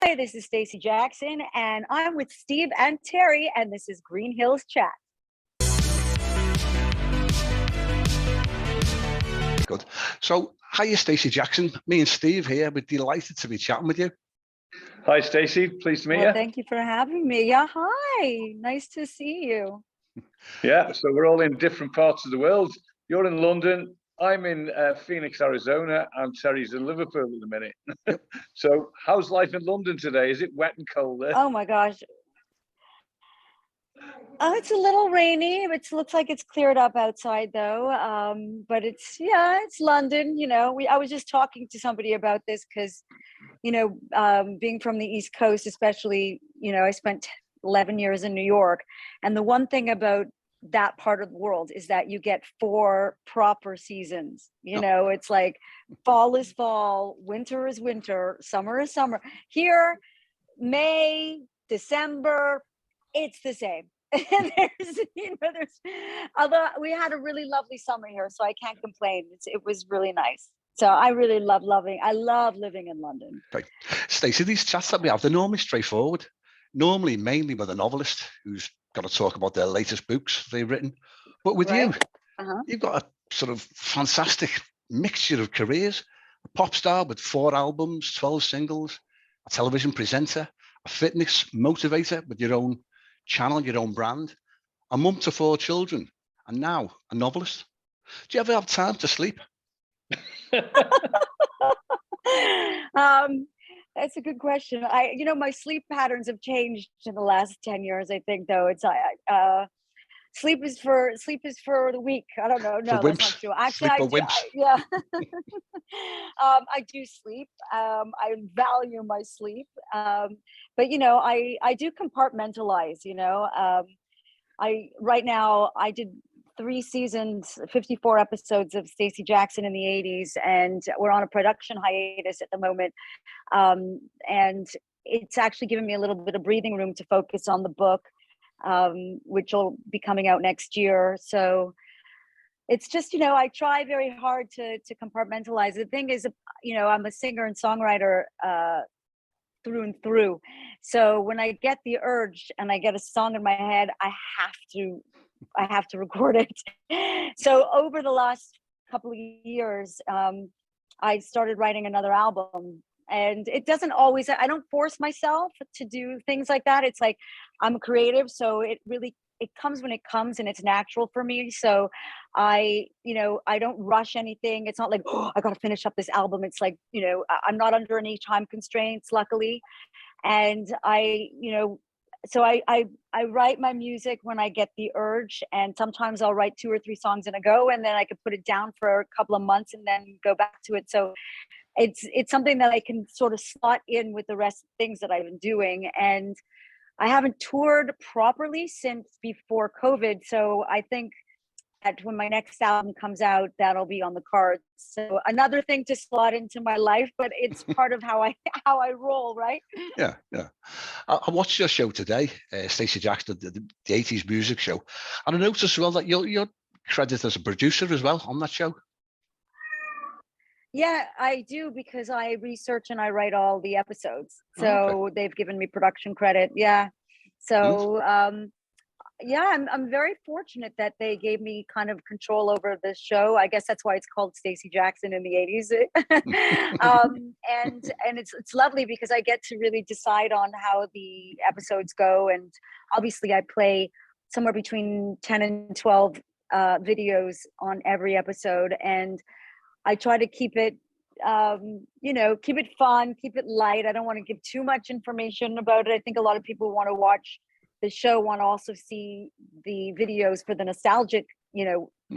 Hi, this is Stacy Jackson, and I'm with Steve and Terry, and this is Green Hills Chat. Good. So, hiya, Stacey Jackson. Me and Steve here. We're delighted to be chatting with you. Hi, Stacey. Pleased to meet you. Thank you for having me. Yeah, hi. Nice to see you. Yeah, so we're all in different parts of the world. You're in London. I'm in Phoenix, Arizona, and Terry's in Liverpool at the minute. Yep. So how's life in London today? Is it wet and cold there? Oh my gosh. It's a little rainy. It looks like it's cleared up outside though. But it's London. You know, I was just talking to somebody about this because, you know, being from the East Coast, especially, you know, I spent 11 years in New York. And the one thing about that part of the world is that you get 4 proper seasons. You know, it's like fall is fall, winter is winter, summer is summer. Here, May, December, it's the same. And although we had a really lovely summer here, so I can't complain. It was really nice. So I really love living in London. Right. Stacey, these chats that we have, they're normally straightforward. Normally, mainly with a novelist who's got to talk about their latest books they've written. But with you, you've got a sort of fantastic mixture of careers. A pop star with 4 albums, 12 singles, a television presenter, a fitness motivator with your own channel, your own brand, a mum to 4 children, and now a novelist. Do you ever have time to sleep? That's a good question. You know, my sleep patterns have changed in the last 10 years, I think, though. It's sleep is for the weak. I don't know. No, that's not true. Actually, I do. Yeah. I do sleep. I value my sleep. But you know, I do compartmentalize, you know. Right now I did 3 seasons, 54 episodes of Stacy Jackson in the 80s, and we're on a production hiatus at the moment. And it's actually given me a little bit of breathing room to focus on the book, which will be coming out next year. So it's just, you know, I try very hard to compartmentalize. The thing is, you know, I'm a singer and songwriter through and through. So when I get the urge and I get a song in my head, I have to record it. So over the last couple of years, I started writing another album. And it doesn't always, I don't force myself to do things like that. It's like, I'm a creative, so it comes when it comes, and it's natural for me. So I don't rush anything. It's not like, oh, I got to finish up this album. It's like, you know, I'm not under any time constraints, luckily. And so I write my music when I get the urge, and sometimes I'll write 2 or 3 songs in a go, and then I could put it down for a couple of months and then go back to it. So it's something that I can sort of slot in with the rest of the things that I've been doing. And I haven't toured properly since before COVID. So I think that when my next album comes out, that'll be on the cards. So another thing to slot into my life, but it's part of how I roll, right? Yeah. I watched your show today, Stacy Jackson, the 80s music show. And I noticed as well that you're credited as a producer as well on that show. Yeah, I do, because I research and I write all the episodes. So they've given me production credit. Yeah. So I'm very fortunate that they gave me kind of control over the show. I guess that's why it's called Stacy Jackson in the 80s. And it's lovely because I get to really decide on how the episodes go. And obviously I play somewhere between 10 and 12 videos on every episode. And I try to keep it, keep it fun, keep it light. I don't want to give too much information about it. I think a lot of people want to watch the show, want to also see the videos for the nostalgic,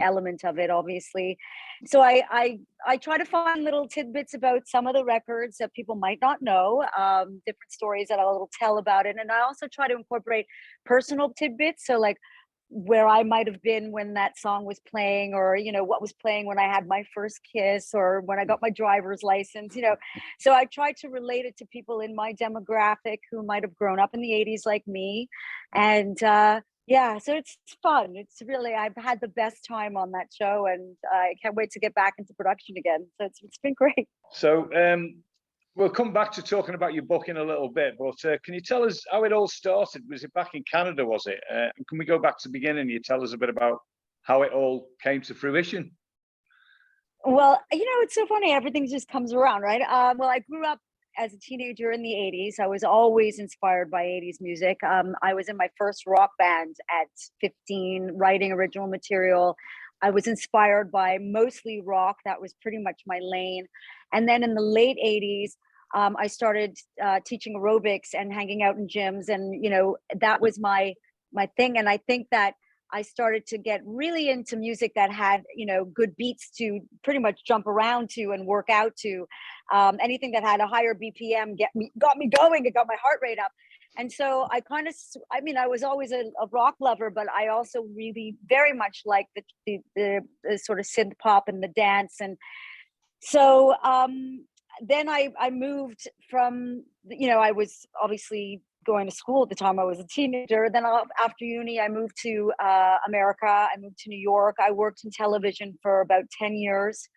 element of it, obviously. So I try to find little tidbits about some of the records that people might not know, different stories that I'll tell about it. And I also try to incorporate personal tidbits. So like where I might have been when that song was playing, or, what was playing when I had my first kiss, or when I got my driver's license, So I try to relate it to people in my demographic who might have grown up in the 80s like me. And so it's fun. It's really, I've had the best time on that show, and I can't wait to get back into production again. So it's been great. So we'll come back to talking about your book in a little bit, but can you tell us how it all started? Was it back in Canada, was it? And can we go back to the beginning? You tell us a bit about how it all came to fruition. Well, it's so funny. Everything just comes around, right? Well, I grew up as a teenager in the 80s. I was always inspired by 80s music. I was in my first rock band at 15, writing original material. I was inspired by mostly rock. That was pretty much my lane. And then in the late 80s, I started teaching aerobics and hanging out in gyms. And, that was my thing. And I think that I started to get really into music that had, good beats to pretty much jump around to and work out to. Anything that had a higher BPM got me going. It got my heart rate up. And so I was always a rock lover, but I also really very much like the sort of synth pop and the dance. And so then I moved from, I was obviously going to school at the time. I was a teenager. Then after uni, I moved to America. I moved to New York. I worked in television for about 10 years,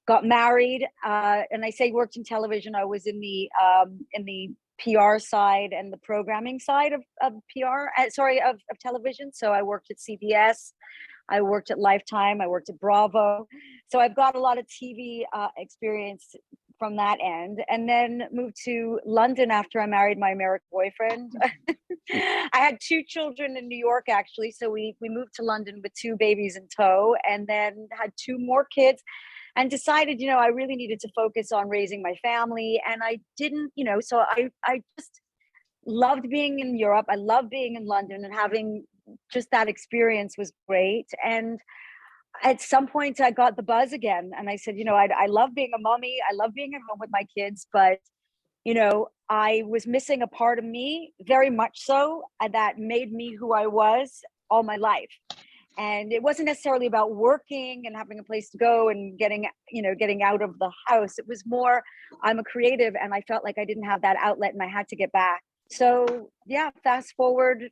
got married. And I say worked in television. I was in the PR side and the programming side of television. So I worked at CBS. I worked at Lifetime. I worked at Bravo. So I've got a lot of TV experience from that end, and then moved to London after I married my American boyfriend. I had 2 children in New York, actually. So we moved to London with 2 babies in tow, and then had 2 more kids, and decided, I really needed to focus on raising my family. And I didn't, so I just loved being in Europe. I loved being in London, and having just that experience was great. And at some point I got the buzz again, and I said, I love being a mommy. I love being at home with my kids, but, I was missing a part of me, very much so, that made me who I was all my life. And it wasn't necessarily about working and having a place to go and getting out of the house. It was more, I'm a creative, and I felt like I didn't have that outlet, and I had to get back. So yeah, fast forward,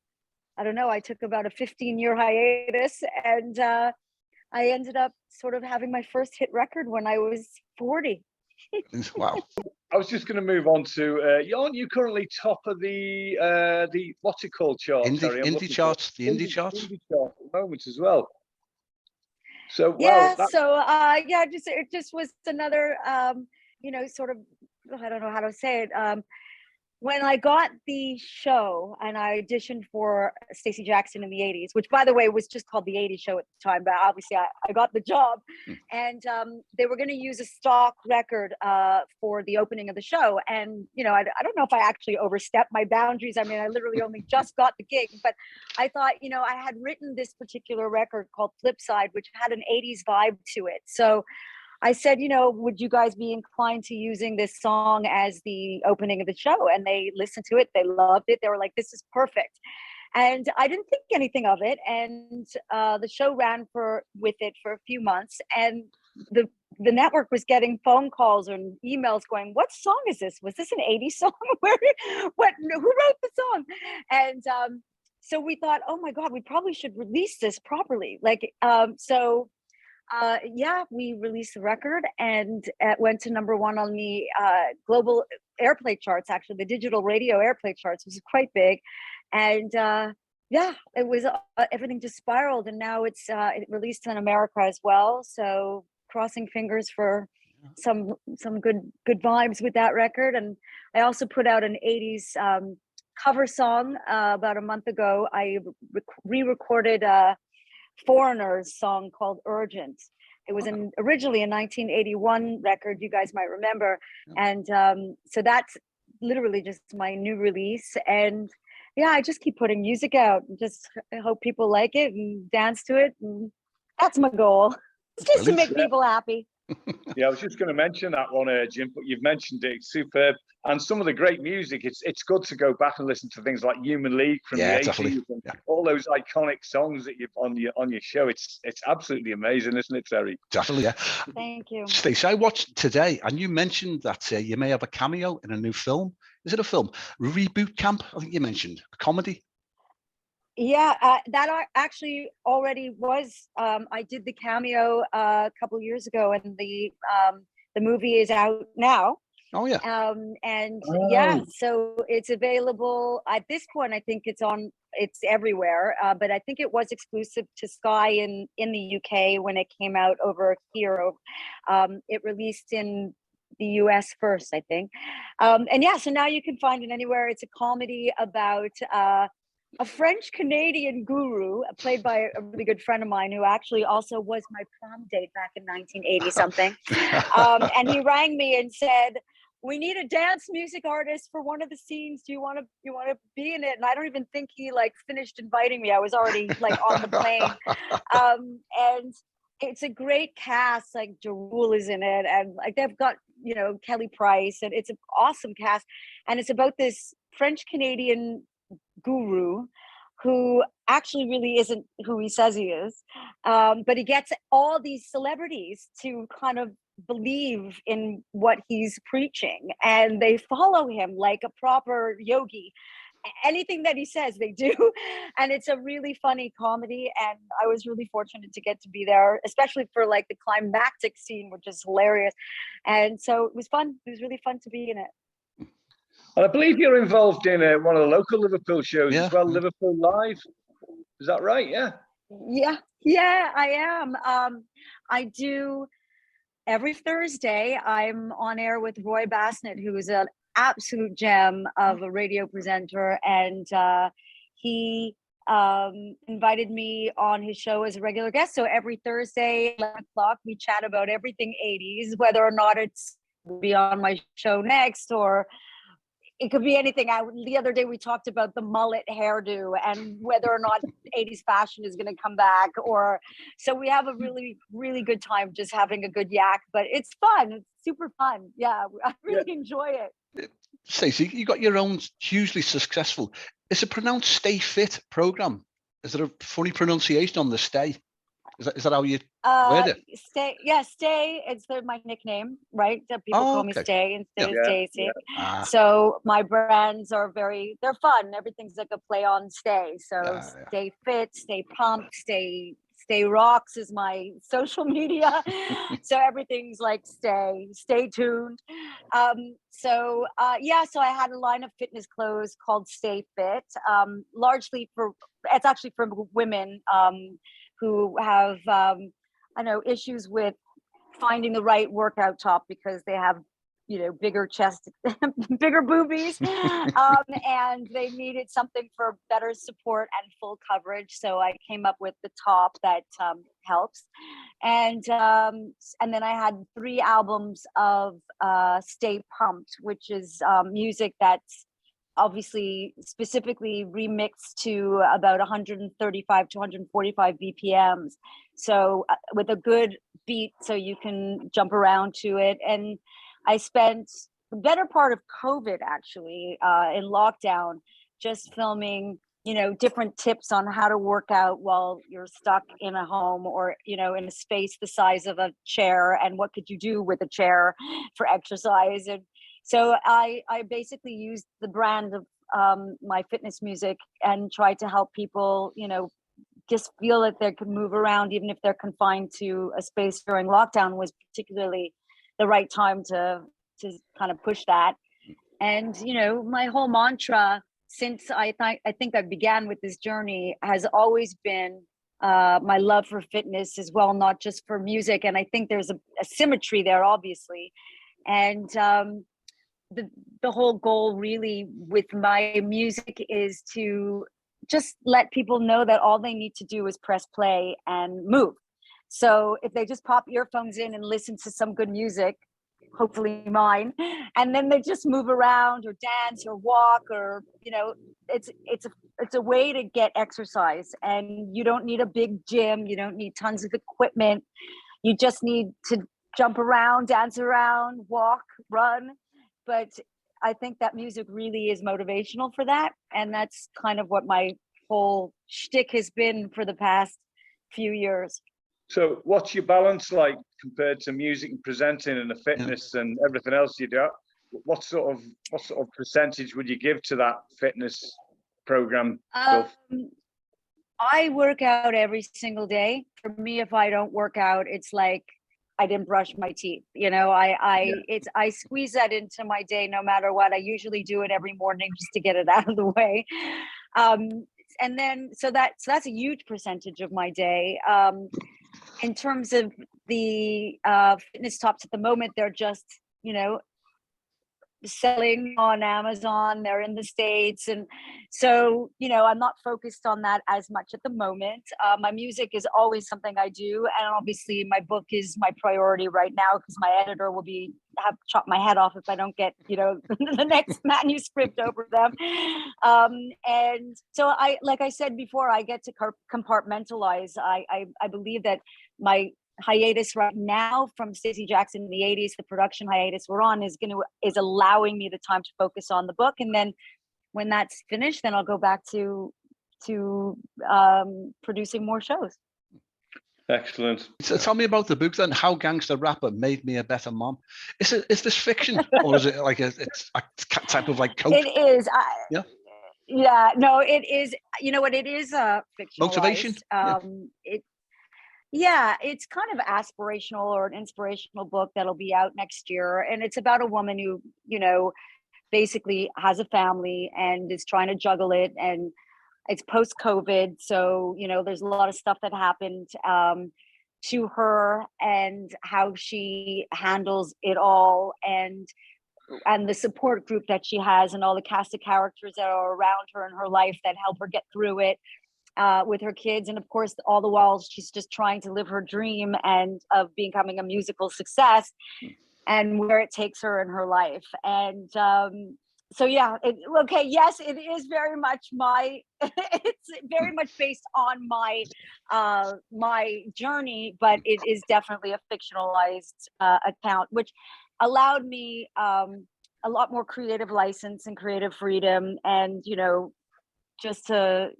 I don't know, I took about a 15-year hiatus, and I ended up sort of having my first hit record when I was 40. Wow. I was just going to move on to, aren't you currently top of the what's it called chart? Indie charts, the indie charts? Indie chart at the moment as well. So, it just was another, sort of, I don't know how to say it. When I got the show and I auditioned for Stacey Jackson in the 80s, which, by the way, was just called the 80s show at the time, but obviously I got the job. And they were going to use a stock record for the opening of the show. And, I don't know if I actually overstepped my boundaries. I mean, I literally only just got the gig, but I thought, I had written this particular record called Flipside, which had an 80s vibe to it. So I said, would you guys be inclined to using this song as the opening of the show? And they listened to it. They loved it. They were like, this is perfect. And I didn't think anything of it. And the show ran with it for a few months. And the network was getting phone calls and emails going, what song is this? Was this an 80s song? Who wrote the song? And so we thought, oh my God, we probably should release this properly. We released the record, and it went to #1 on the global airplay charts. Actually, the digital radio airplay charts was quite big, and it was everything just spiraled, and now it's released in America as well. So crossing fingers for some good vibes with that record. And I also put out an 80s cover song about a month ago. I re-recorded Foreigner's song called Urgent. It was originally a 1981 record, you guys might remember. And so that's literally just my new release. And yeah, I just keep putting music out and just hope people like it and dance to it. And that's my goal. It's just to make people happy. Yeah, I was just going to mention that one, Jim, but you've mentioned it. It's superb. And some of the great music, it's good to go back and listen to things like Human League from the 80s and all those iconic songs that you've on your show. It's absolutely amazing, isn't it, Terry? Definitely, yeah. Thank you. Stacey, I watched today, and you mentioned that you may have a cameo in a new film. Is it a film? Reboot Camp, I think you mentioned. A comedy? Yeah, that actually already was. I did the cameo a couple of years ago, and the movie is out now. Oh yeah. Yeah, so it's available at this point. I think it's everywhere, but I think it was exclusive to Sky in the UK when it came out over here. It released in the US first, I think. And yeah, so now you can find it anywhere. It's a comedy about a French Canadian guru played by a really good friend of mine who actually also was my prom date back in 1980 something. And he rang me and said, "We need a dance music artist for one of the scenes. Do you want to be in it?" And I don't even think he like finished inviting me. I was already like on the plane. And it's a great cast. Like Jarul is in it, and like they've got, you know, Kelly Price, and it's an awesome cast. And it's about this French Canadian guru who actually really isn't who he says he is, but he gets all these celebrities to kind of believe in what he's preaching, and they follow him like a proper yogi. Anything that he says they do. And it's a really funny comedy, and I was really fortunate to get to be there, especially for like the climactic scene, which is hilarious. And so it was fun. It was really fun to be in it. And I believe you're involved in one of the local Liverpool shows as well, Liverpool Live. Is that right? Yeah. Yeah, I am. I do every Thursday. I'm on air with Roy Bassnett, who is an absolute gem of a radio presenter, and he invited me on his show as a regular guest. So every Thursday, 11 o'clock, we chat about everything 80s, whether or not it's be on my show next, or it could be anything. The other day we talked about the mullet hairdo and whether or not 80s fashion is going to come back, or so we have a really, really good time just having a good yak, but it's fun. It's super fun. Yeah, I really enjoy it. Stacey, you got your own hugely successful, is it pronounced Stay Fit program? Is there a funny pronunciation on the stay? Is that how you word it? Stay. It's my nickname, right? People call me Stay instead of Stacy. Yeah. So my brands are they're fun. Everything's like a play on stay. So Stay Fit, Stay Pumped, Stay Rocks is my social media. So everything's like stay tuned. So I had a line of fitness clothes called Stay Fit, largely it's actually for women who have issues with finding the right workout top because they have, you know, bigger chest, bigger boobies, and they needed something for better support and full coverage. So I came up with the top that helps, and then I had 3 albums of Stay Pumped, which is music that's obviously specifically remixed to about 135 to 145 BPMs. So with a good beat, so you can jump around to it. And I spent the better part of COVID actually in lockdown, just filming, you know, different tips on how to work out while you're stuck in a home or, you know, in a space the size of a chair, and what could you do with a chair for exercise. And so I basically used the brand of my fitness music and tried to help people, you know, just feel that they could move around even if they're confined to a space. During lockdown was particularly the right time to kind of push that. And, you know, my whole mantra since I think I began with this journey has always been my love for fitness as well, not just for music. And I think there's a symmetry there, obviously. And the whole goal really with my music is to just let people know that all they need to do is press play and move. So if they just pop earphones in and listen to some good music, hopefully mine, and then they just move around or dance or walk, or, you know, it's a way to get exercise. And you don't need a big gym, you don't need tons of equipment, you just need to jump around, dance around, walk, run. But I think that music really is motivational for that. And that's kind of what my whole shtick has been for the past few years. So what's your balance like compared to music and presenting and the fitness and everything else you do? What sort of percentage would you give to that fitness program stuff? I work out every single day. For me, if I don't work out, it's like I didn't brush my teeth. You know, I squeeze that into my day no matter what. I usually do it every morning just to get it out of the way. And then so that's a huge percentage of my day. In terms of the fitness tops at the moment, they're just, you know, selling on Amazon. They're in the States, and so, you know, I'm not focused on that as much at the moment. My music is always something I do, and obviously my book is my priority right now, because my editor will have chopped my head off if I don't get, you know, the next manuscript over them. And so like I said before, I get to compartmentalize. I believe that my hiatus right now from Stacy Jackson in the 80s, the production hiatus we're on, is allowing me the time to focus on the book. And then when that's finished, then I'll go back to producing more shows. Excellent. So tell me about the book then. How Gangsta Rapper Made Me a Better Mom. Is this fiction, or is it like it's a type of like coach? It is. Yeah. No, it is. You know what? It is a fictional motivation. It's kind of aspirational or an inspirational book that'll be out next year. And it's about a woman who, you know, basically has a family and is trying to juggle it. And it's post-COVID. So, you know, there's a lot of stuff that happened to her, and how she handles it all, and the support group that she has, and all the cast of characters that are around her in her life that help her get through it. With her kids, and of course all the while she's just trying to live her dream and of becoming a musical success, and where it takes her in her life. And so yeah, yes, it is very much it's very much based on my my journey, but it is definitely a fictionalized account, which allowed me a lot more creative license and creative freedom, and, you know, just to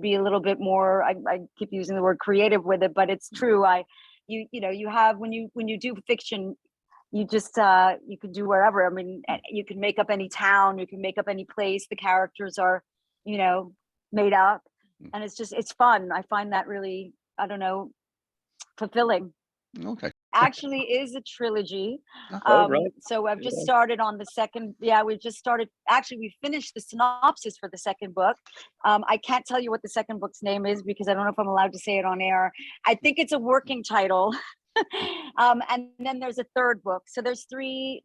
be a little bit more, I keep using the word creative with it, but it's true. You know, you have, when you do fiction, you just you can do wherever. I mean, you can make up any town, you can make up any place. The characters are, you know, made up, and it's fun. I find that really, I don't know, fulfilling. Okay. Actually is a trilogy. Right. So I've just started on the second. Actually, we finished the synopsis for the second book. I can't tell you what the second book's name is, because I don't know if I'm allowed to say it on air. I think it's a working title. And then there's a third book. So there's three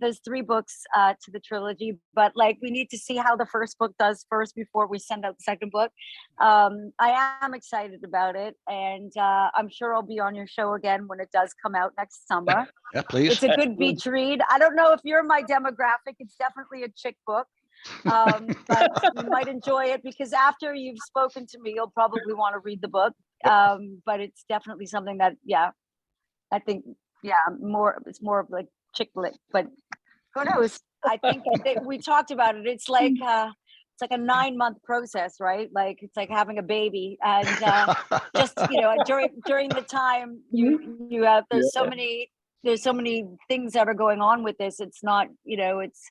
books to the trilogy, but like, we need to see how the first book does first before we send out the second book. I am excited about it, and I'm sure I'll be on your show again when it does come out next summer. Yeah, please. It's a good beach read. I don't know if you're my demographic. It's definitely a chick book. But you might enjoy it, because after you've spoken to me, you'll probably want to read the book. But it's definitely something that, I think, it's more of like chick lit, but who knows? I think we talked about it. It's like a 9-month process, right? Like, it's like having a baby, and just, you know, during the time you have, there's so many things that are going on with this. It's not, you know, it's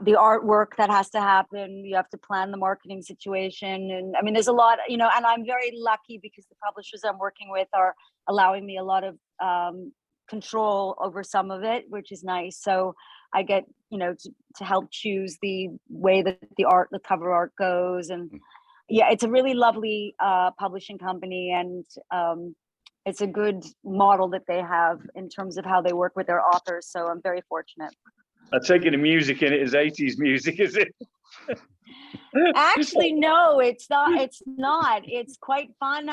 the artwork that has to happen. You have to plan the marketing situation, and I mean, there's a lot, you know, and I'm very lucky because the publishers I'm working with are allowing me a lot of control over some of it, which is nice. So I get, you know, to help choose the way that the cover art goes, and it's a really lovely publishing company, and it's a good model that they have in terms of how they work with their authors. So I'm very fortunate. I take it the music in it is 80s music, is it? Actually, no, it's not. It's quite fun.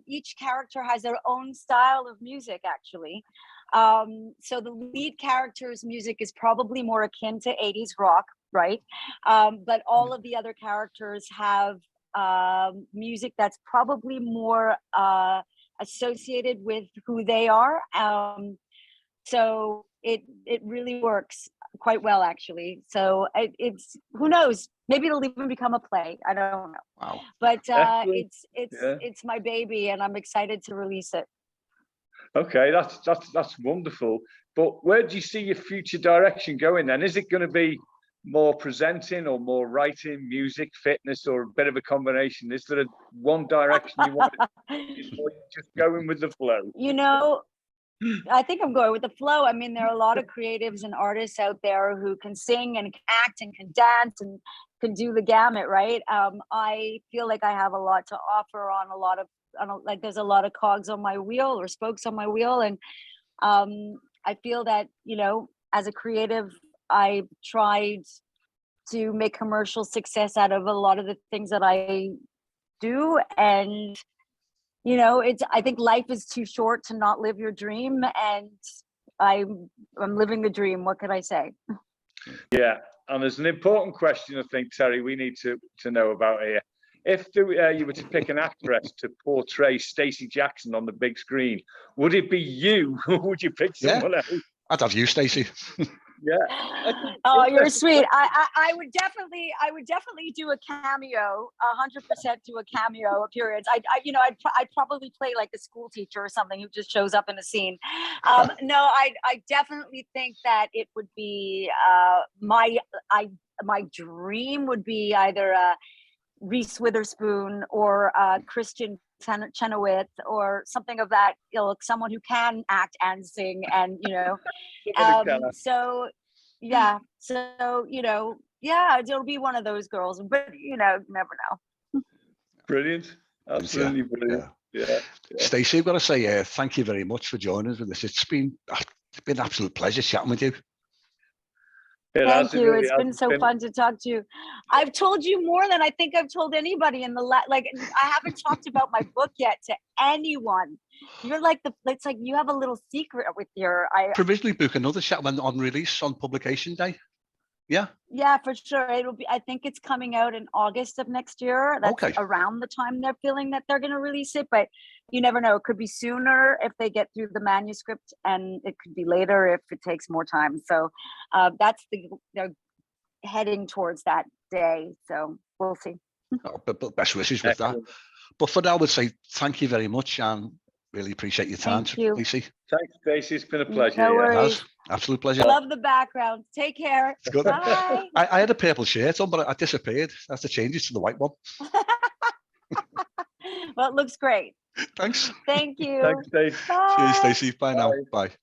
Each character has their own style of music, actually. So the lead character's music is probably more akin to 80s rock, right? But all of the other characters have music that's probably more associated with who they are. So it really works quite well, actually. So it's, who knows, maybe it'll even become a play. I don't know. Wow. But it's my baby, and I'm excited to release it. Okay, that's wonderful. But where do you see your future direction going then? Is it going to be more presenting, or more writing, music, fitness, or a bit of a combination? Is there one direction you want to, or just going with the flow? You know, I think I'm going with the flow. I mean, there are a lot of creatives and artists out there who can sing and can act and can dance and can do the gamut, right? I feel like I have a lot to offer on a lot of, like there's a lot of cogs on my wheel or spokes on my wheel. And I feel that, you know, as a creative, I tried to make commercial success out of a lot of the things that I do. And you know, I think life is too short to not live your dream, and I'm living the dream. What could I say? Yeah, and there's an important question I think, Terry, we need to know about here. If you were to pick an actress to portray Stacey Jackson on the big screen, would it be you, or would you pick someone else? I'd have you, Stacey. Yeah. Oh, you're sweet. I would definitely do a cameo, 100% do a cameo appearance. I'd probably play like a school teacher or something who just shows up in a scene. No, I definitely think that it would be my dream would be either Reese Witherspoon or Christian Chenoweth or something of that ilk, someone who can act and sing, and you know, so yeah, it'll be one of those girls, but you know, never know. Brilliant, absolutely brilliant. Yeah. Stacey, I've got to say thank you very much for joining us with this. It's been an absolute pleasure chatting with you. Thank you. It's been so fun to talk to you. I've told you more than I think I've told anybody in the like. I haven't talked about my book yet to anyone. You're like it's like you have a little secret with your. Provisionally book another chat on release on publication day. Yeah, for sure. It'll be. I think it's coming out in August of next year. That's around the time they're feeling that they're going to release it, but you never know. It could be sooner if they get through the manuscript, and it could be later if it takes more time. So they're heading towards that day. So we'll see. But best wishes with that. But for now, I would say thank you very much, and really appreciate your time, Stacey. Thanks, Stacey. It's been a pleasure. No worries. Absolute pleasure. Love the background. Take care. It's good. Bye. I had a purple shirt on, but I disappeared. I have to change it to the white one. Well, it looks great. Thanks. Thank you. Thanks, Stacey. Bye. Cheers, Stacey. Bye now. Bye.